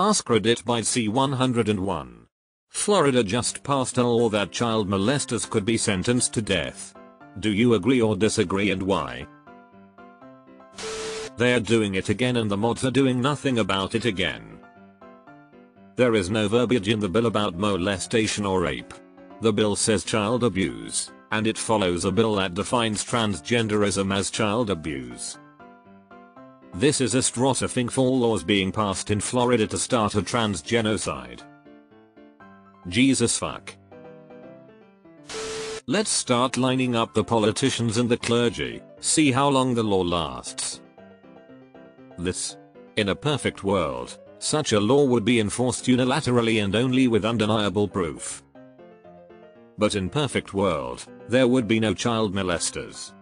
AskReddit by C101. Florida just passed a law that child molesters could be sentenced to death. Do you agree or disagree, and why? They are doing it again and the mods are doing nothing about it again. There is no verbiage in the bill about molestation or rape. The bill says child abuse, and it follows a bill that defines transgenderism as child abuse. This is a straw thing for laws being passed in Florida to start a trans genocide. Jesus fuck. Let's start lining up the politicians and the clergy, see how long the law lasts. In a perfect world, such a law would be enforced unilaterally and only with undeniable proof. But in perfect world, there would be no child molesters.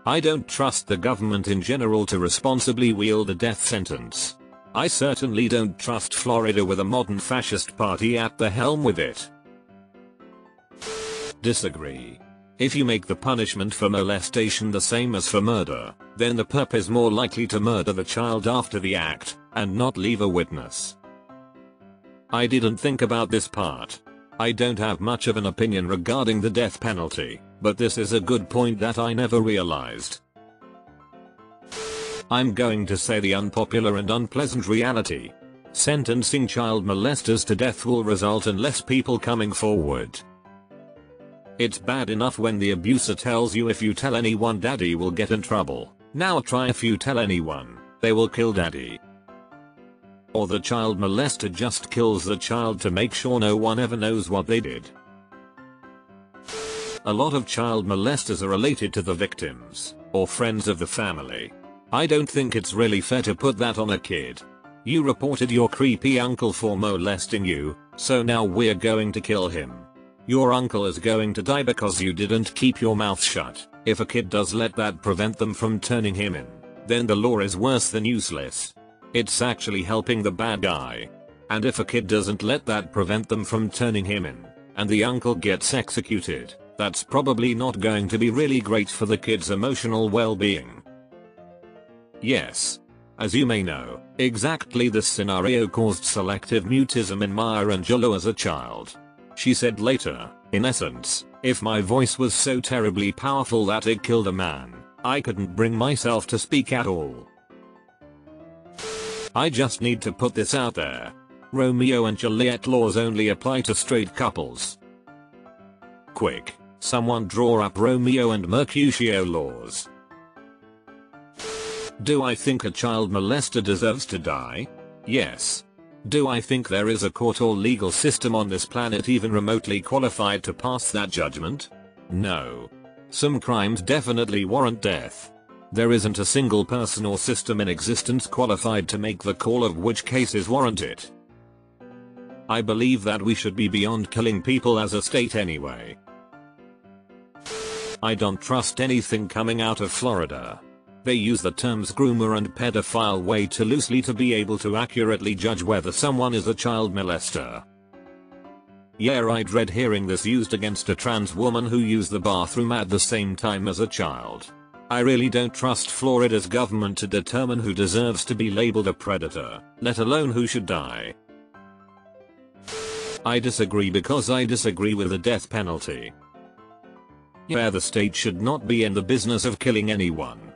I don't trust the government in general to responsibly wield a death sentence. I certainly don't trust Florida with a modern fascist party at the helm with it. Disagree. If you make the punishment for molestation the same as for murder, then the perp is more likely to murder the child after the act, and not leave a witness. I didn't think about this part. I don't have much of an opinion regarding the death penalty, but this is a good point that I never realized. I'm going to say the unpopular and unpleasant reality. Sentencing child molesters to death will result in less people coming forward. It's bad enough when the abuser tells you if you tell anyone daddy will get in trouble. Now try if you tell anyone, they will kill daddy. Or the child molester just kills the child to make sure no one ever knows what they did. A lot of child molesters are related to the victims, or friends of the family. I don't think it's really fair to put that on a kid. You reported your creepy uncle for molesting you, so now we're going to kill him. Your uncle is going to die because you didn't keep your mouth shut. If a kid does let that prevent them from turning him in, then the law is worse than useless. It's actually helping the bad guy. And if a kid doesn't let that prevent them from turning him in, and the uncle gets executed, that's probably not going to be really great for the kid's emotional well-being. Yes. As you may know, exactly this scenario caused selective mutism in Maya Angelou as a child. She said later, in essence, if my voice was so terribly powerful that it killed a man, I couldn't bring myself to speak at all. I just need to put this out there. Romeo and Juliet laws only apply to straight couples. Quick, someone draw up Romeo and Mercutio laws. Do I think a child molester deserves to die? Yes. Do I think there is a court or legal system on this planet even remotely qualified to pass that judgment? No. Some crimes definitely warrant death. There isn't a single person or system in existence qualified to make the call of which cases warrant it. I believe that we should be beyond killing people as a state anyway. I don't trust anything coming out of Florida. They use the terms groomer and pedophile way too loosely to be able to accurately judge whether someone is a child molester. Yeah, I dread hearing this used against a trans woman who used the bathroom at the same time as a child. I really don't trust Florida's government to determine who deserves to be labeled a predator, let alone who should die. I disagree because I disagree with the death penalty. Yeah, the state should not be in the business of killing anyone.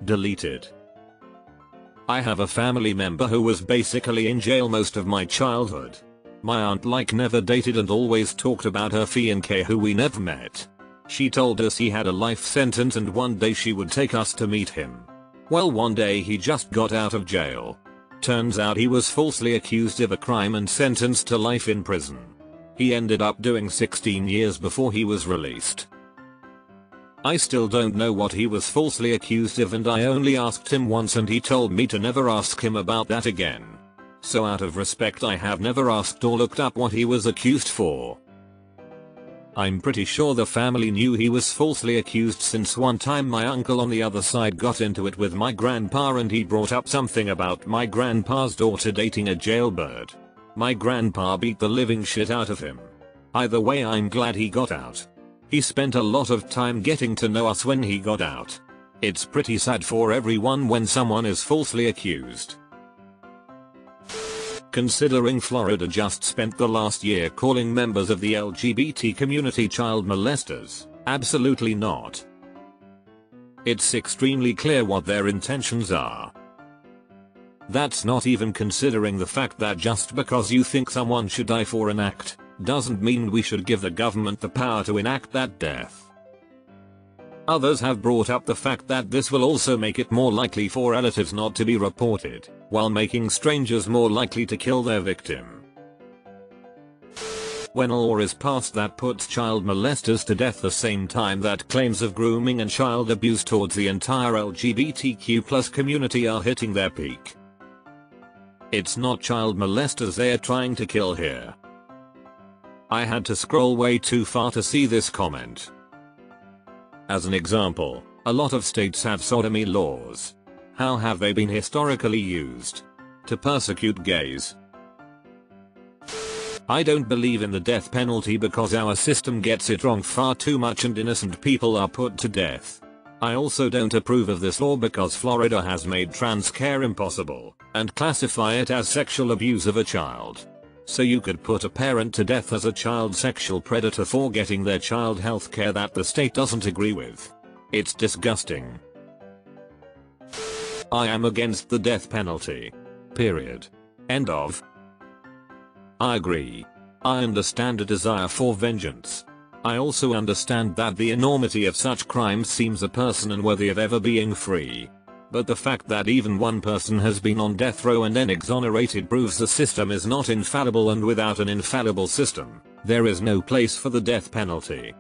Deleted. I have a family member who was basically in jail most of my childhood. My aunt never dated and always talked about her fiancé who we never met. She told us he had a life sentence and one day she would take us to meet him. Well, one day he just got out of jail. Turns out he was falsely accused of a crime and sentenced to life in prison. He ended up doing 16 years before he was released. I still don't know what he was falsely accused of, and I only asked him once and he told me to never ask him about that again. So out of respect I have never asked or looked up what he was accused for. I'm pretty sure the family knew he was falsely accused since one time my uncle on the other side got into it with my grandpa and he brought up something about my grandpa's daughter dating a jailbird. My grandpa beat the living shit out of him. Either way, I'm glad he got out. He spent a lot of time getting to know us when he got out. It's pretty sad for everyone when someone is falsely accused. considering Florida just spent the last year calling members of the LGBT community child molesters? Absolutely not. It's extremely clear what their intentions are. That's not even considering the fact that just because you think someone should die for an act, doesn't mean we should give the government the power to enact that death. Others have brought up the fact that this will also make it more likely for relatives not to be reported, while making strangers more likely to kill their victim. When a law is passed that puts child molesters to death the same time that claims of grooming and child abuse towards the entire LGBTQ+ community are hitting their peak. It's not child molesters they are trying to kill here. I had to scroll way too far to see this comment. As an example, a lot of states have sodomy laws. How have they been historically used? To persecute gays. I don't believe in the death penalty because our system gets it wrong far too much and innocent people are put to death. I also don't approve of this law because Florida has made trans care impossible, and classify it as sexual abuse of a child. So you could put a parent to death as a child sexual predator for getting their child health care that the state doesn't agree with. It's disgusting. I am against the death penalty. Period. End of. I agree. I understand a desire for vengeance. I also understand that the enormity of such crimes seems a person unworthy of ever being free. But the fact that even one person has been on death row and then exonerated proves the system is not infallible, and without an infallible system, there is no place for the death penalty.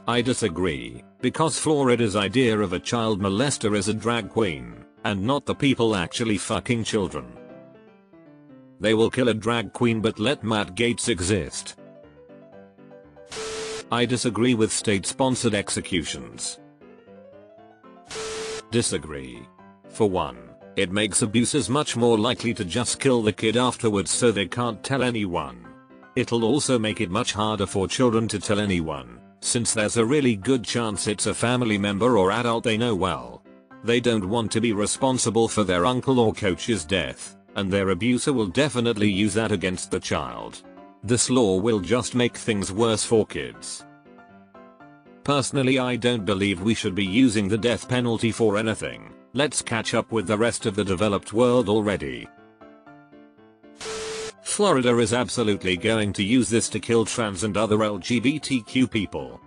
I disagree, because Florida's idea of a child molester is a drag queen, and not the people actually fucking children. They will kill a drag queen but let Matt Gaetz exist. I disagree with state-sponsored executions. Disagree. For one, it makes abusers much more likely to just kill the kid afterwards so they can't tell anyone. It'll also make it much harder for children to tell anyone, since there's a really good chance it's a family member or adult they know well. They don't want to be responsible for their uncle or coach's death, and their abuser will definitely use that against the child. This law will just make things worse for kids. Personally, I don't believe we should be using the death penalty for anything. Let's catch up with the rest of the developed world already. Florida is absolutely going to use this to kill trans and other LGBTQ people.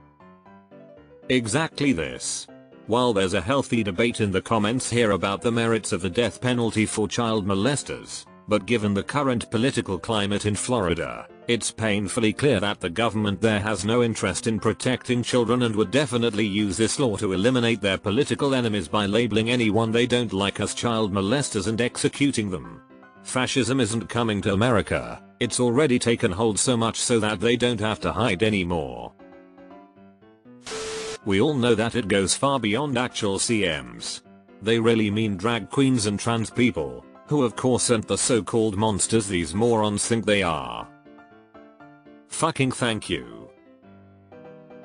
Exactly this. While there's a healthy debate in the comments here about the merits of the death penalty for child molesters, but given the current political climate in Florida, it's painfully clear that the government there has no interest in protecting children and would definitely use this law to eliminate their political enemies by labeling anyone they don't like as child molesters and executing them. Fascism isn't coming to America, it's already taken hold so much so that they don't have to hide anymore. We all know that it goes far beyond actual CMs. They really mean drag queens and trans people, who of course aren't the so-called monsters these morons think they are. Fucking thank you.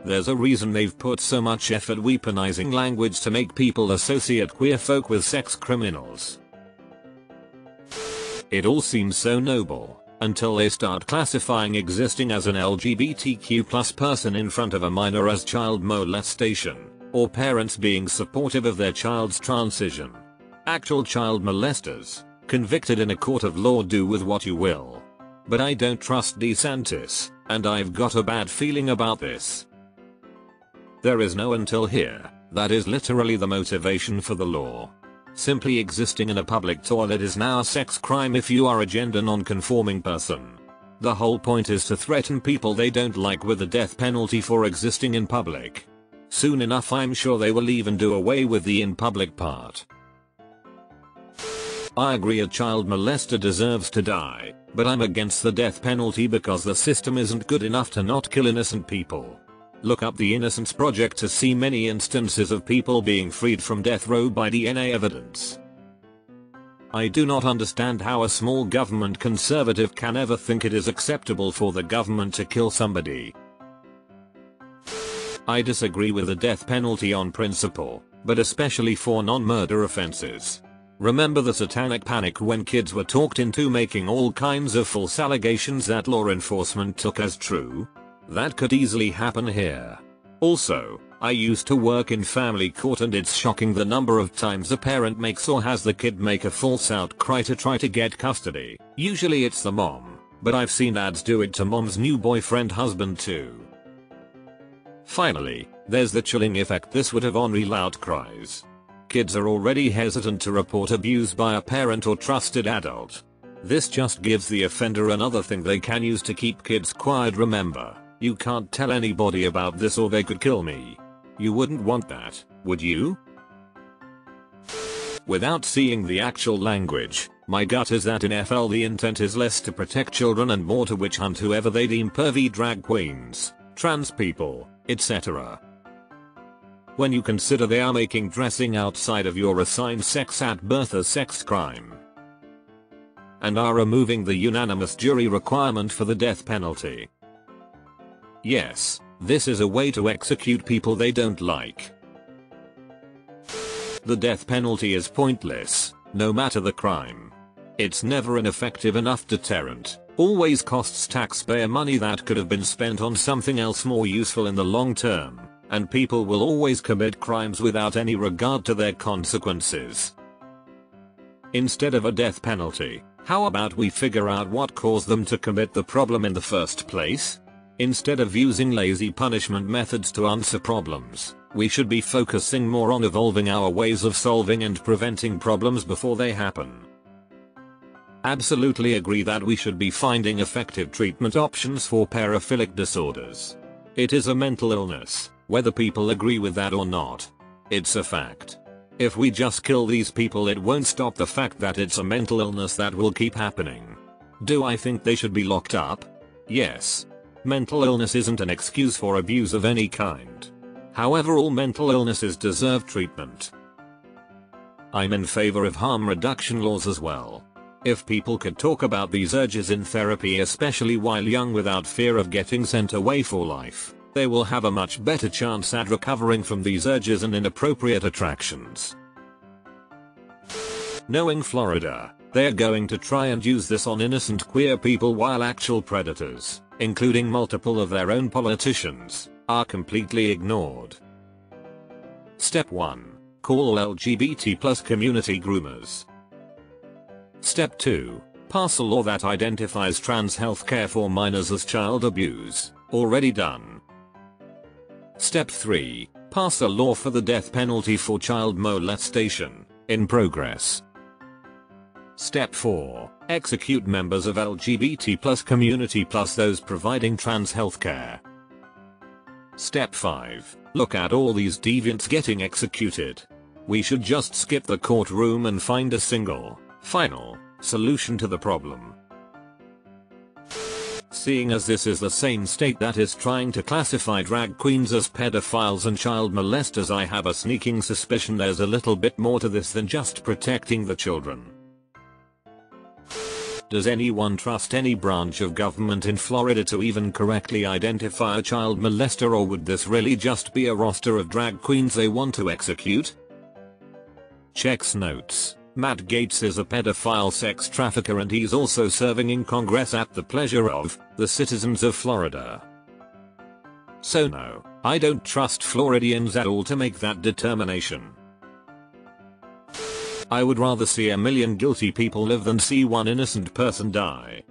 There's a reason they've put so much effort weaponizing language to make people associate queer folk with sex criminals. It all seems so noble, until they start classifying existing as an LGBTQ+ person in front of a minor as child molestation, or parents being supportive of their child's transition. Actual child molesters, convicted in a court of law, do with what you will. But I don't trust DeSantis, and I've got a bad feeling about this. There is no until here. That is literally the motivation for the law. Simply existing in a public toilet is now a sex crime if you are a gender non-conforming person. The whole point is to threaten people they don't like with the death penalty for existing in public. Soon enough I'm sure they will even do away with the in public part. I agree a child molester deserves to die, but I'm against the death penalty because the system isn't good enough to not kill innocent people. Look up the Innocence Project to see many instances of people being freed from death row by DNA evidence. I do not understand how a small government conservative can ever think it is acceptable for the government to kill somebody. I disagree with the death penalty on principle, but especially for non-murder offenses. Remember the satanic panic when kids were talked into making all kinds of false allegations that law enforcement took as true? That could easily happen here. Also, I used to work in family court and it's shocking the number of times a parent makes or has the kid make a false outcry to try to get custody. Usually it's the mom, but I've seen dads do it to mom's new boyfriend husband too. Finally, there's the chilling effect this would have on real outcries. Kids are already hesitant to report abuse by a parent or trusted adult. This just gives the offender another thing they can use to keep kids quiet. Remember, you can't tell anybody about this or they could kill me. You wouldn't want that, would you? Without seeing the actual language, my gut is that in FL the intent is less to protect children and more to witch hunt whoever they deem pervy drag queens, trans people, etc. When you consider they are making dressing outside of your assigned sex at birth a sex crime, and are removing the unanimous jury requirement for the death penalty. Yes, this is a way to execute people they don't like. The death penalty is pointless, no matter the crime. It's never an effective enough deterrent, always costs taxpayer money that could have been spent on something else more useful in the long term, and people will always commit crimes without any regard to their consequences. Instead of a death penalty, how about we figure out what caused them to commit the problem in the first place? Instead of using lazy punishment methods to answer problems, we should be focusing more on evolving our ways of solving and preventing problems before they happen. Absolutely agree that we should be finding effective treatment options for paraphilic disorders. It is a mental illness, whether people agree with that or not. It's a fact. If we just kill these people, it won't stop the fact that it's a mental illness that will keep happening. Do I think they should be locked up? Yes. Mental illness isn't an excuse for abuse of any kind. However, all mental illnesses deserve treatment. I'm in favor of harm reduction laws as well. If people could talk about these urges in therapy, especially while young, without fear of getting sent away for life, they will have a much better chance at recovering from these urges and inappropriate attractions. Knowing Florida, they're going to try and use this on innocent queer people while actual predators, including multiple of their own politicians, are completely ignored. Step 1. Call all LGBT+ community groomers. Step 2. Pass a law that identifies trans healthcare for minors as child abuse. Already done. Step 3. Pass a law for the death penalty for child molestation. In progress. Step 4. Execute members of LGBT+ community plus those providing trans healthcare. Step 5. Look at all these deviants getting executed. We should just skip the courtroom and find a single, final solution to the problem. Seeing as this is the same state that is trying to classify drag queens as pedophiles and child molesters, I have a sneaking suspicion there's a little bit more to this than just protecting the children. Does anyone trust any branch of government in Florida to even correctly identify a child molester, or would this really just be a roster of drag queens they want to execute? Checks notes. Matt Gaetz is a pedophile sex trafficker and he's also serving in Congress at the pleasure of the citizens of Florida. So no, I don't trust Floridians at all to make that determination. I would rather see a million guilty people live than see one innocent person die.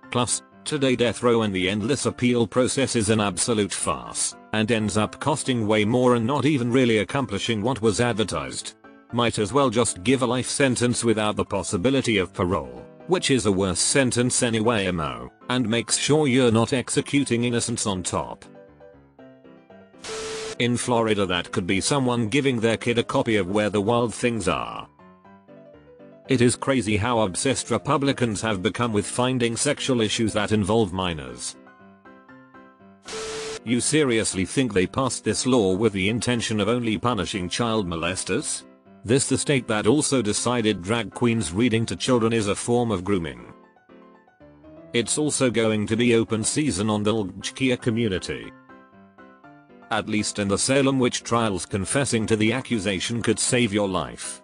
Plus, today death row and the endless appeal process is an absolute farce, and ends up costing way more and not even really accomplishing what was advertised. Might as well just give a life sentence without the possibility of parole, which is a worse sentence anyway, and makes sure you're not executing innocents on top. In Florida, that could be someone giving their kid a copy of Where the Wild Things Are. It is crazy how obsessed Republicans have become with finding sexual issues that involve minors. You seriously think they passed this law with the intention of only punishing child molesters? This the state that also decided drag queens reading to children is a form of grooming. It's also going to be open season on the LGBTQ community. At least in the Salem witch trials, confessing to the accusation could save your life.